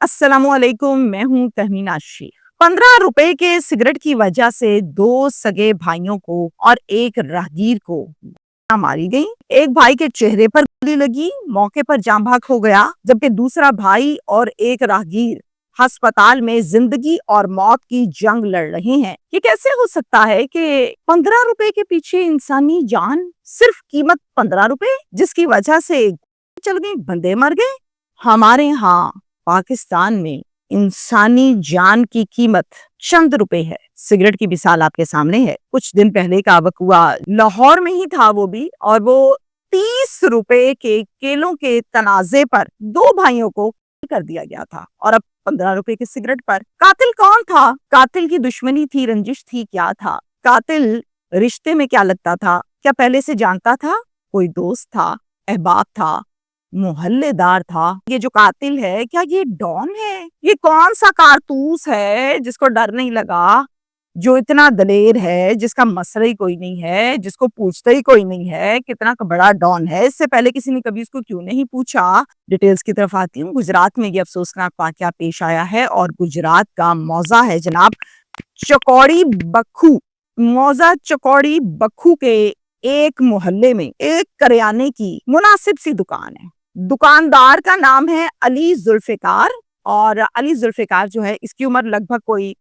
अस्सलाम वालेकुम, मैं हूँ तहमीना शेख। 15 रुपए के सिगरेट की वजह से दो सगे भाइयों को और एक राहगीर को गोलियां मारी गई। एक भाई के चेहरे पर गोली लगी, मौके पर जान बहक हो गया, जबकि दूसरा भाई और एक राहगीर अस्पताल में जिंदगी और मौत की जंग लड़ रहे हैं। ये कैसे हो सकता है कि 15 रुपए के पीछे इंसानी जान, सिर्फ कीमत 15 रुपए, जिसकी वजह से चल गई, बंदे मर गए। हमारे यहाँ पाकिस्तान में इंसानी जान की कीमत चंद रुपए है। सिगरेट की मिसाल आपके सामने है। कुछ दिन पहले का वकूआ लाहौर में ही था, वो भी, और वो 30 रुपए के केलों के तनाजे पर दो भाइयों को कर दिया गया था, और अब 15 रुपए की सिगरेट पर। कातिल कौन था? कातिल की दुश्मनी थी, रंजिश थी, क्या था? कातिल रिश्ते में क्या लगता था? क्या पहले से जानता था? कोई दोस्त था, अहबाब था, मोहल्लेदार था? ये जो कातिल है, क्या ये डॉन है? ये कौन सा कारतूस है जिसको डर नहीं लगा, जो इतना दलेर है, जिसका मसला ही कोई नहीं है, जिसको पूछता ही कोई नहीं है कितना का बड़ा डॉन है? इससे पहले किसी ने कभी उसको क्यों नहीं पूछा? डिटेल्स की तरफ आती हूँ। गुजरात में ये अफसोसनाक वाकया पेश आया है, और गुजरात का मौजा है जनाब चकौड़ी बखू। मौजा चकौड़ी बखू के एक मोहल्ले में एक करियाने की मुनासिब सी दुकान है। दुकानदार का नाम है अली जुल्फिकार, और अली जुल्फिकार जो है, इसकी उम्र लगभग कोई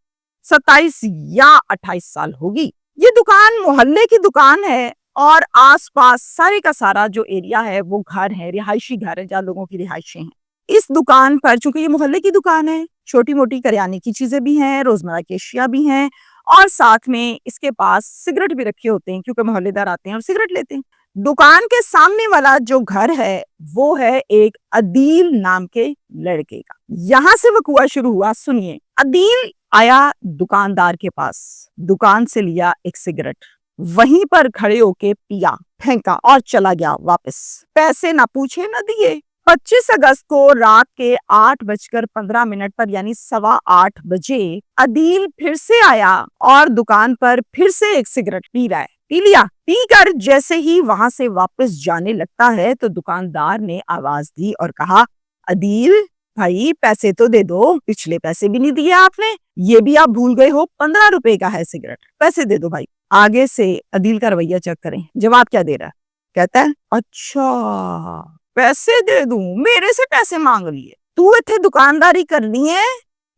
27 या 28 साल होगी। ये दुकान मोहल्ले की दुकान है, और आसपास सारे का सारा जो एरिया है वो घर है, रिहायशी घर है, जहाँ लोगों की रिहायशें हैं। इस दुकान पर, चूंकि ये मोहल्ले की दुकान है, छोटी मोटी करियाने की चीजें भी हैं, रोजमर्रा की अशिया भी हैं, और साथ में इसके पास सिगरेट भी रखे होते हैं, क्योंकि मोहल्लेदार आते हैं और सिगरेट लेते हैं। दुकान के सामने वाला जो घर है वो है एक अदील नाम के लड़के का। यहां से वकूआ शुरू हुआ। सुनिए, अदील आया दुकानदार के पास, दुकान से लिया एक सिगरेट, वहीं पर खड़े होके पिया, फेंका और चला गया वापस। पैसे ना पूछे ना दिए। 25 अगस्त को रात के 8:15 पर, यानी 8:15 अदील फिर से आया और दुकान पर फिर से एक सिगरेट पी रहा है। पी लिया। पीकर जैसे ही वहां से वापस जाने लगता है तो दुकानदार ने आवाज दी और कहा, अदील भाई पैसे तो दे दो, पिछले पैसे भी नहीं दिए आपने, ये भी आप भूल गए हो, 15 रुपए का है सिगरेट, पैसे दे दो भाई। आगे से अदील का रवैया चेक करें, जवाब क्या दे रहा है? कहता है, अच्छा पैसे दे दूं, मेरे से पैसे मांग लिए, तू इतने दुकानदारी करनी है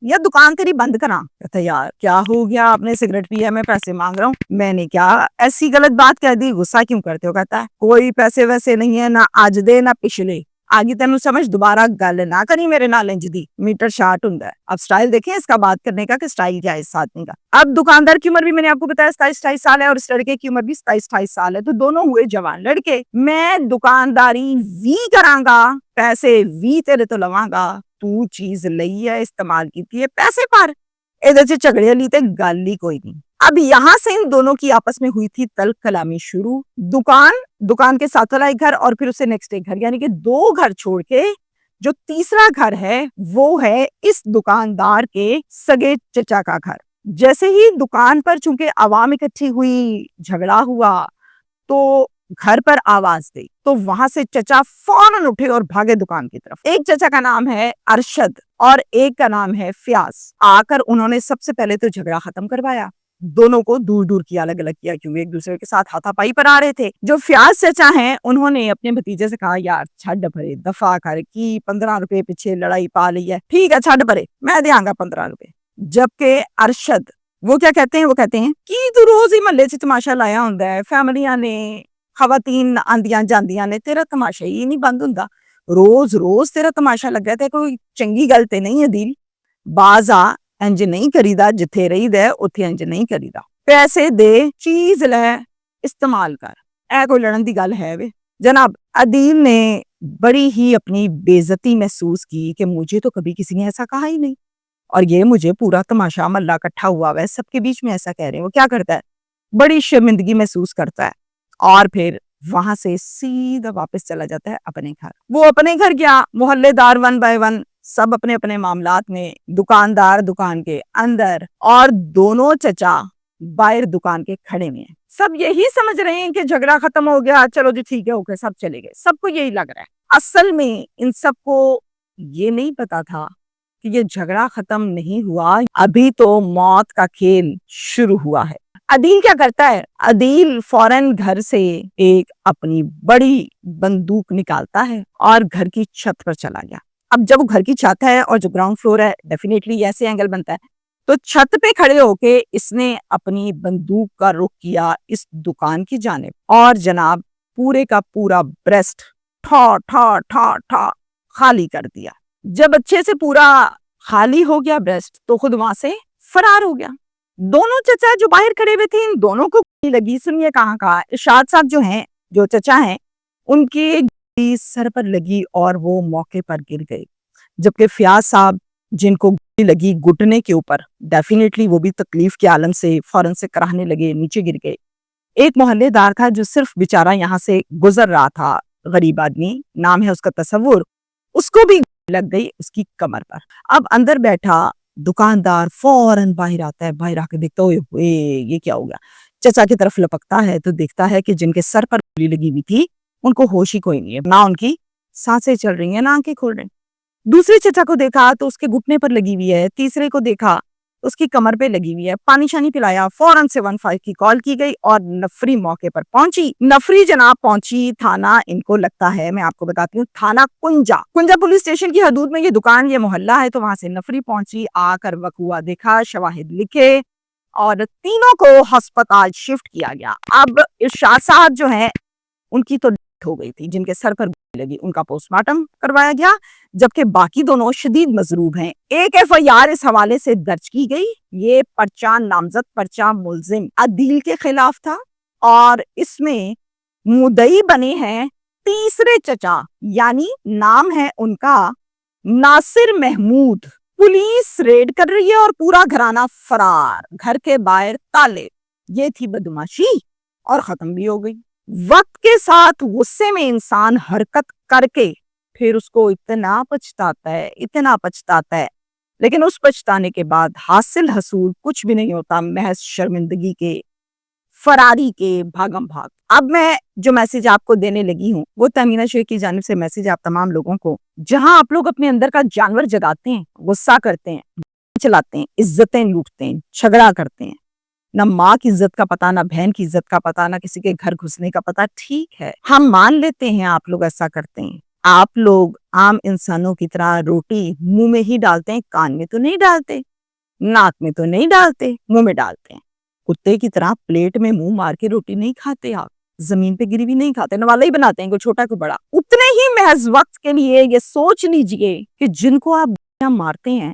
या दुकान तेरी बंद करा? कहता यार क्या हो गया, आपने सिगरेट पिया, मैं पैसे मांग रहा हूँ, मैंने क्या ऐसी गलत बात कह दी, गुस्सा क्यों करते हो? कहता है कोई पैसे वैसे नहीं है, ना आज दे ना पिछले, आगे तेन समझ, दोबारा गल ना करी मेरे नाल इंज दी, मीटर शार्ट हुंदा है। अब स्टाइल देखें इसका बात करने का, कि स्टाइल क्या है इस आदमी का। अब दुकानदार की उम्र भी मैंने आपको बताया 27-28 साल है, और इस लड़के की उम्र भी 27-28 साल है, तो दोनों हुए जवान लड़के। मैं दुकानदारी भी करांगा, पैसे भी तेरे तो लवांगा, तू चीज लई है, इस्तेमाल की है पैसे पर, इधर से झगड़े वाली ते गल ही कोई नहीं। अब यहाँ से इन दोनों की आपस में हुई थी तल्ख कलामी शुरू। दुकान के साथ वाला एक घर, और फिर उससे नेक्स्ट एक घर, यानी कि दो घर छोड़ के जो तीसरा घर है वो है इस दुकानदार के सगे चचा का घर। जैसे ही दुकान पर चूंकि आवाम इकट्ठी हुई, झगड़ा हुआ, तो घर पर आवाज दी, तो वहां से चचा फौरन उठे और भागे दुकान की तरफ। एक चचा का नाम है अरशद और एक का नाम है फयाज। आकर उन्होंने सबसे पहले तो झगड़ा खत्म करवाया, दोनों को दूर दूर किया, अलग अलग किया, क्योंकि एक दूसरे के साथ हाथापाई पर आ रहे थे। जो फयाज चचा हैं, उन्होंने अपने भतीजे से कहा, यार छड़ परे, दफा कर की, 15 रुपए पीछे लड़ाई पा ली है, ठीक है छड़ परे, मैं देंगा 15 रुपए। जबकि अरशद वो क्या कहते हैं, वो कहते हैं कि तू रोज ही महल्ले च तमाशा लाया हुंदा है, फैमिलियां ने, खवातीन आंदियां जांदियां ने, तेरा तमाशा ही नहीं बंद हुंदा, रोज रोज तेरा तमाशा लगा, ते कोई चंगी गल ते नहीं है दिल, बाजा इंज नहीं करीदा, जिथे रहीदा उत्थे इंज नहीं करीदा, पैसे दे, चीज ले, इस्तेमाल कर, ए कोई लड़न दी गल है वे? जनाब अदील ने बड़ी ही अपनी बेइज्जती महसूस की कि मुझे तो कभी किसी ने ऐसा कहा ही नहीं, और ये मुझे पूरा तमाशा मल्ला इकट्ठा हुआ है, सबके बीच में ऐसा कह रहे हैं। वो क्या करता है, बड़ी शर्मिंदगी महसूस करता है, और फिर वहां से सीधा वापस चला जाता है अपने घर। वो अपने घर गया, मोहल्लेदार वन बाय वन सब अपने अपने मामलात में, दुकानदार दुकान के अंदर, और दोनों चचा बाहर दुकान के खड़े में हैं। सब यही समझ रहे हैं कि झगड़ा खत्म हो गया, चलो जी ठीक है, ओके, सब चले गए, सबको यही लग रहा है। असल में इन सबको ये नहीं पता था کہ یہ جھگڑا ختم نہیں ہوا، ابھی تو موت کا کھیل شروع ہوا ہے۔ عدیل کیا کرتا ہے؟ عدیل فوراً گھر سے ایک اپنی بڑی بندوق نکالتا ہے اور گھر کی چھت پر چلا گیا۔ اب جب وہ گھر کی چھت ہے اور جو گراؤنڈ فلور ہے، ڈیفینیٹلی ایسے اینگل بنتا ہے، تو چھت پہ کھڑے ہو کے اس نے اپنی بندوق کا رخ کیا اس دکان کی جانب، اور جناب پورے کا پورا بریسٹ ٹھا ٹھا ٹھا ٹھا خالی کر دیا۔ جب اچھے سے پورا خالی ہو گیا بریسٹ، تو خود وہاں سے فرار ہو گیا۔ دونوں چچا جو باہر کھڑے ہوئے تھے، ان دونوں کو گولی لگی۔ سنیے کہاں کہا، ارشاد صاحب جو ہیں، جو چچا ہیں، ان کے گولی سر پر لگی اور وہ موقع پر گر گئے، جبکہ فیاض صاحب جن کو گولی لگی گھٹنے کے اوپر، ڈیفینیٹلی وہ بھی تکلیف کے عالم سے فوراً سے کراہنے لگے، نیچے گر گئے۔ ایک محلے دار تھا جو صرف بیچارہ یہاں سے گزر رہا تھا، غریب آدمی، نام ہے اس کا تصور، اس کو بھی لگ گئی اس کی کمر پر۔ اب اندر بیٹھا دکاندار فوراً باہر آتا ہے، باہر آ کے دیکھتا ہوئے یہ کیا ہو گیا، چچا کی طرف لپکتا ہے تو دیکھتا ہے کہ جن کے سر پر گولی لگی ہوئی تھی ان کو ہوش ہی کوئی نہیں ہے، نہ ان کی سانسیں چل رہی ہیں نہ آنکھیں کھول رہی۔ دوسرے چچا کو دیکھا تو اس کے گھٹنے پر لگی ہوئی ہے، تیسرے کو دیکھا اس کی کمر پہ لگی ہوئی ہے، پانی شانی پلایا، فوراً سے 15 کی کال کی گئی اور نفری موقع پر پہنچی۔ نفری جناب پہنچی تھانہ، ان کو لگتا ہے، میں آپ کو بتاتی ہوں، تھانہ کنجا پولیس اسٹیشن کی حدود میں یہ دکان، یہ محلہ ہے، تو وہاں سے نفری پہنچی، آ کر وقوع دیکھا، شواہد لکھے اور تینوں کو ہسپتال شفٹ کیا گیا۔ اب ارشاد صاحب جو ہیں ان کی تو ڈیتھ ہو گئی تھی، جن کے سر پر گولی لگی، ان کا پوسٹ مارٹم کروایا گیا، جبکہ باقی دونوں شدید مضروب ہیں۔ ایک FIR اس حوالے سے درج کی گئی، یہ پرچہ نامزد، پرچہ ملزم عدیل کے خلاف تھا، اور اس میں مدعی بنے ہیں تیسرے چچا، یعنی نام ہے ان کا ناصر محمود۔ پولیس ریڈ کر رہی ہے اور پورا گھرانہ فرار، گھر کے باہر تالے۔ یہ تھی بدماشی اور ختم بھی ہو گئی۔ وقت کے ساتھ غصے میں انسان حرکت کر کے پھر اس کو اتنا پچھتاتا ہے، لیکن اس پچھتانے کے بعد حاصل حصول کچھ بھی نہیں ہوتا، محض شرمندگی کے، فراری کے، بھاگم بھاگ۔ اب میں جو میسج آپ کو دینے لگی ہوں وہ تہمینہ شیخ کی جانب سے میسج آپ تمام لوگوں کو، جہاں آپ لوگ اپنے اندر کا جانور جگاتے ہیں، غصہ کرتے ہیں، چلاتے ہیں، عزتیں لوٹتے ہیں، جھگڑا کرتے ہیں، نہ ماں کی عزت کا پتہ، نہ بہن کی عزت کا پتہ، نہ کسی کے گھر گھسنے کا پتہ، ٹھیک ہے ہم مان لیتے ہیں آپ لوگ ایسا کرتے ہیں۔ آپ لوگ عام انسانوں کی طرح روٹی منہ میں ہی ڈالتے ہیں، کان میں تو نہیں ڈالتے، ناک میں تو نہیں ڈالتے، منہ میں ڈالتے ہیں۔ کتے کی طرح پلیٹ میں منہ مار کے روٹی نہیں کھاتے، آپ زمین پہ گری بھی نہیں کھاتے، نوالا ہی بناتے ہیں، کوئی چھوٹا کوئی بڑا۔ اتنے ہی محض وقت کے لیے یہ سوچ لیجئے کہ جن کو آپ مارتے ہیں،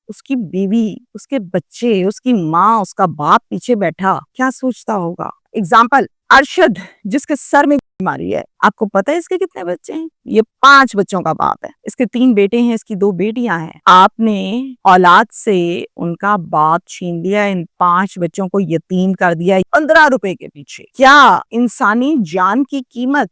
اس کی بیوی، اس کے بچے، اس کی ماں، اس کا باپ پیچھے بیٹھا کیا سوچتا ہوگا۔ اگزامپل، ارشد جس کے سر میں بیماری ہے، آپ کو پتہ ہے اس کے کتنے بچے ہیں؟ یہ 5 بچوں کا باپ ہے، اس کے 3 بیٹے ہیں، اس کی 2 بیٹیاں ہیں۔ آپ نے اولاد سے ان کا باپ چھین لیا، ان 5 بچوں کو یتیم کر دیا 15 روپے کے پیچھے۔ کیا انسانی جان کی قیمت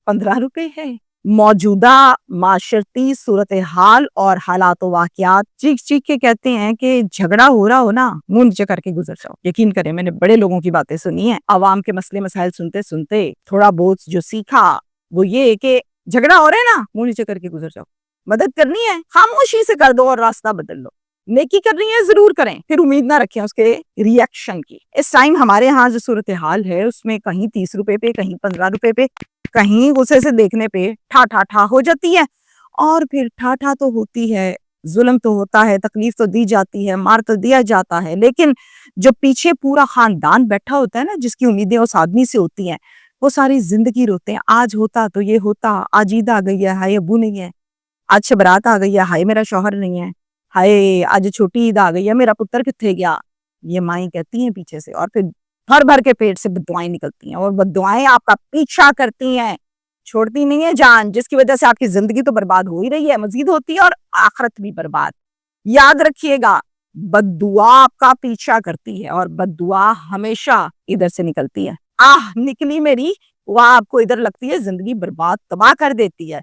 15 روپے ہے؟ موجودہ معاشرتی صورتحال اور حالات و واقعات چیخ چیخ کے کہتے ہیں کہ جھگڑا ہو رہا ہو نا، منہ نیچے کر کے گزر جاؤ۔ یقین کریں میں نے بڑے لوگوں کی باتیں سنی ہیں، عوام کے مسئلے مسائل سنتے سنتے تھوڑا بہت جو سیکھا وہ یہ کہ جھگڑا ہو رہا ہے نا، منہ نیچے کر کے گزر جاؤ۔ مدد کرنی ہے خاموشی سے کر دو اور راستہ بدل لو، نیکی کرنی ہے ضرور کریں، پھر امید نہ رکھیں اس کے ری ایکشن کی۔ اس ٹائم ہمارے ہاں جو صورتحال ہے اس میں کہیں 30 روپے پہ، کہیں 15 روپے پہ، کہیں غصے سے دیکھنے پہ ٹھا ٹھا ٹھا ہو جاتی ہے، اور پھر ٹھا ٹھا تو ہوتی ہے، ظلم تو ہوتا ہے، تکلیف تو دی جاتی ہے، مار تو دیا جاتا ہے، لیکن جو پیچھے پورا خاندان بیٹھا ہوتا ہے نا، جس کی امیدیں اس آدمی سے ہوتی ہیں، وہ ساری زندگی روتے ہیں۔ آج ہوتا تو یہ ہوتا، آج عید آ گئی ہے، ہائے ابو نہیں ہے، آج شبرات آ گئی ہے، ہائے میرا شوہر نہیں ہے، ہائے آج چھوٹی عید آ گئی ہے، میرا پتر کتنے گیا، یہ مائیں کہتی ہیں پیچھے سے، اور پھر بھر بھر کے پیٹ سے بددعائیں نکلتی ہیں، اور بددعائیں آپ کا پیچھا کرتی ہیں، چھوڑتی نہیں ہے جان، جس کی وجہ سے آپ کی زندگی تو برباد ہو ہی رہی ہے، مزید ہوتی ہے، اور آخرت بھی برباد۔ یاد رکھیے گا، بددعا آپ کا پیچھا کرتی ہے، اور بددعا ہمیشہ ادھر سے نکلتی ہے، نکلی میری، وہ آپ کو ادھر لگتی ہے، زندگی برباد تباہ کر دیتی ہے۔